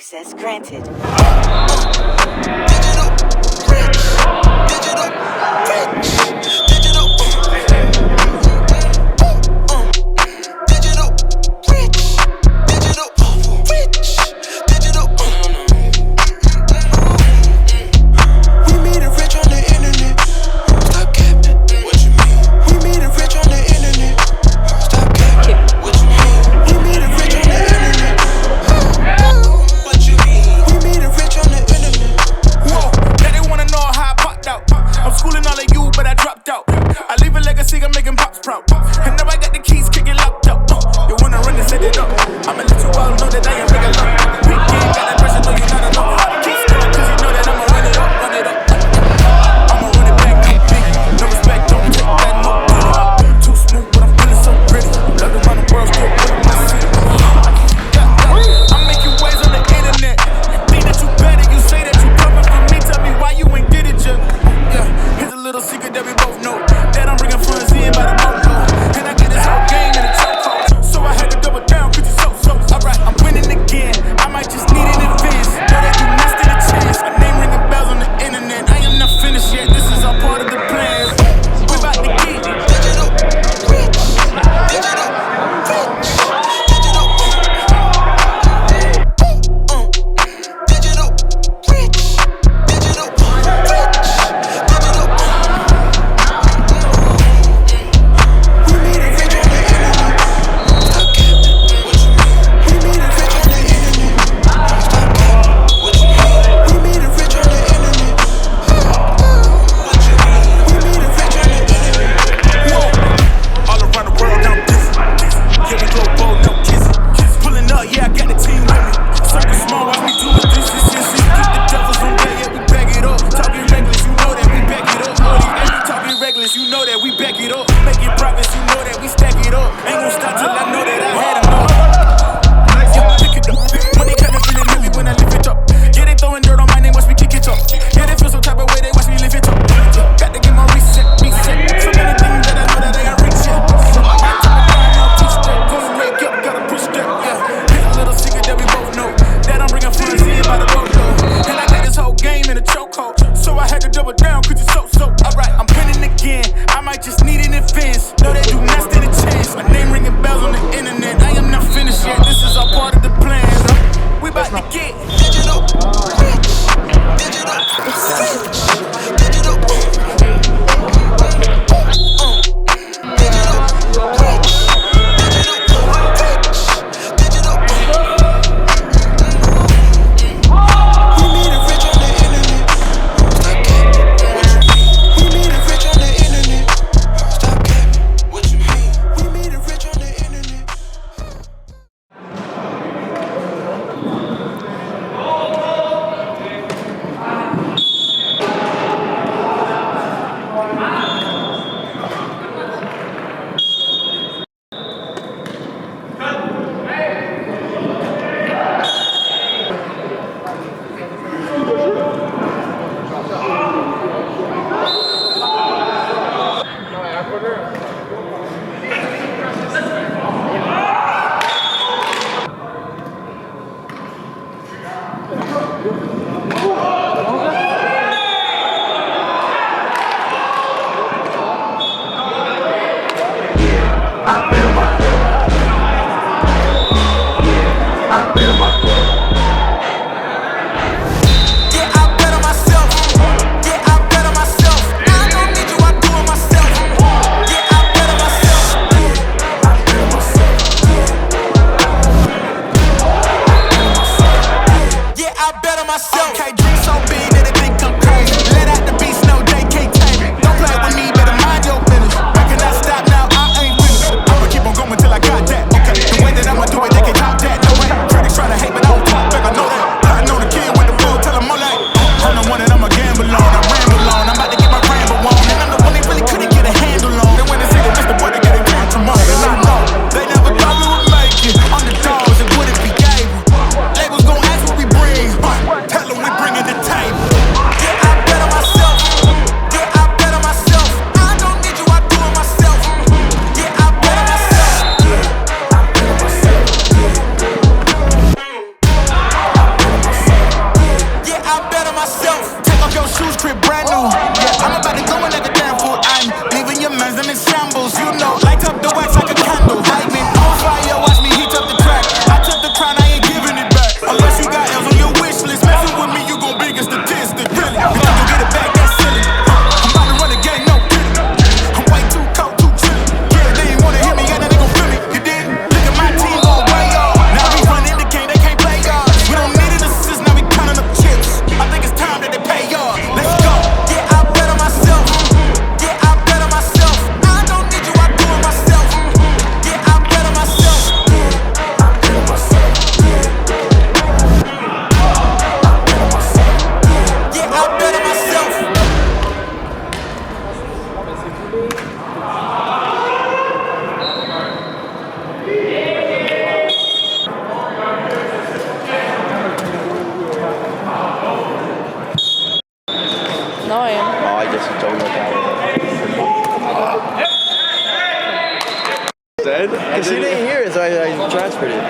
Access granted. Digital rich, digital rich, digital digital rich, digital rich, digital. We made it rich on the internet. Stop capping. What you mean? We made it rich on the internet. Stop capping. What you mean? We made it rich on the internet. What you mean? We made it rich on the internet. Whoa, now they wanna know how I popped out. I'm schooling all of you, but I dropped out. I leave a legacy, I'm making pops proud. And now I got the keys, kicking locked up. You wanna run and set it up. I'm a little wild, know that I ain't regular. Big game, got that pressure, know you're not alone. Keep scoring, cause you know that I'ma run it up, run it up. I'ma run it back, no big. No respect, don't take that, no pity. Too smooth, but I'm feeling so pretty. Love to run the world, still put in my city. I'm making waves on the internet. You think that you better, you say that you coming for me. Tell me why you ain't did it yet. Yeah, here's a little secret that we both know. That I'm bringing funds in by the boatload. And I get this whole game in a chokehold. So I had to double down, cause you so. Alright, I'm winning again. I might just need an advance. Know that you missed it a chance. My name ringing bells on the internet. I am not finished yet. This is all part of the plan. We about to get Digital rich, digital rich, digital digital rich, digital rich, digital. We made it rich on the internet. Stop capping. What you mean? We made it rich on the internet. Stop capping. What you mean? We made it rich on the internet. What you mean? We made it rich on the internet. all around the world, I'm different. Yeah, we go bold, no kissing. Pulling up, yeah, I got the team with me. Circle small, watch me do it. This. Keep the devils from there, yeah, we back it up. Talking reckless, you know that we back it up. Talking reckless, you know that we back it up. Making profits, you know that we stack it up. Ain't gon' stop till I know that I had enough. Yeah, pick it up. Money kinda feeling heavy when I lift it up. Yeah, they throwing dirt on my name, watch me kick it up. Yeah, they feel some type of way, they watch me lift it up. Got to get my reset. So many things that I know that I ain't reach yet. So I got to now teach that. Gonna wake up, gotta push that. Yeah, here's a little secret that we both know. That I'm bringing funds in by the boatload. And I got this whole game in a chokehold. So I had to double down, cause you so. Alright, I'm winning again. I might just need an advance. Know that you not stand a chance. My name ringing bells on the internet. I am not finished yet. This is all part of the plan. We about to get Digital rich, digital rich, digital We made it rich on the internet. Stop capping. What you mean? We made it rich on the internet. Stop capping. What you mean? We made it rich on the internet. Yeah, I bet on myself. Yeah, I bet on myself. I don't need you, I do it myself. Yeah, I bet on myself. I bet on myself. Yeah, I bet on myself. Okay, dream so big that they think I'm crazy. Let out the beast, no they can't tame me. Don't play with me, better mind your business. I cannot stop now, I ain't finished. I'ma keep on going till I got that. Okay, the way that I'ma do it, they can top that. No way, critics try to hate, but I don't talk back. I know that. I know the kid with the bull, tell him all that. I'm the one that I'ma gamble on, I ramble on. I'm about to get my ramble on, and I'm the one they really couldn't get a handle on. They went and say that Mr. Boy to get a tantrum on, and I know they never thought we would make it. Underdogs, it wouldn't be able. Labels gon' ask what we bring, tell them we bringing the table. crib brand new. Yeah, I'm about to go in like a damn fool. I'm leaving your mans in shambles. You know, light up the wax like a candle. I've been on fire, watch me heat up the track. I took the crown, I ain't giving it back. Unless you got L's on your wish list. Messing with me, you gon' big a statistic, really. You think you get it back, that's silly. I'm about to run the game, no kidding. I'm way too cold, too chillin'. Yeah, they ain't wanna hear me, yeah, now they gon' feel me. You did? Look at my team gon' way off. Now we running the game, they can't play y'all. We don't need an assist, now we counting up chips. I think it's time that they pay y'all. Let's go. Yeah, I bet on myself. Yeah, I bet on myself. I don't need you, I do it myself. Yeah, I bet on myself. I bet on myself. Yeah, I bet on myself. No, I am. Oh, I just don't know that. Because he didn't hear it, so I transferred it.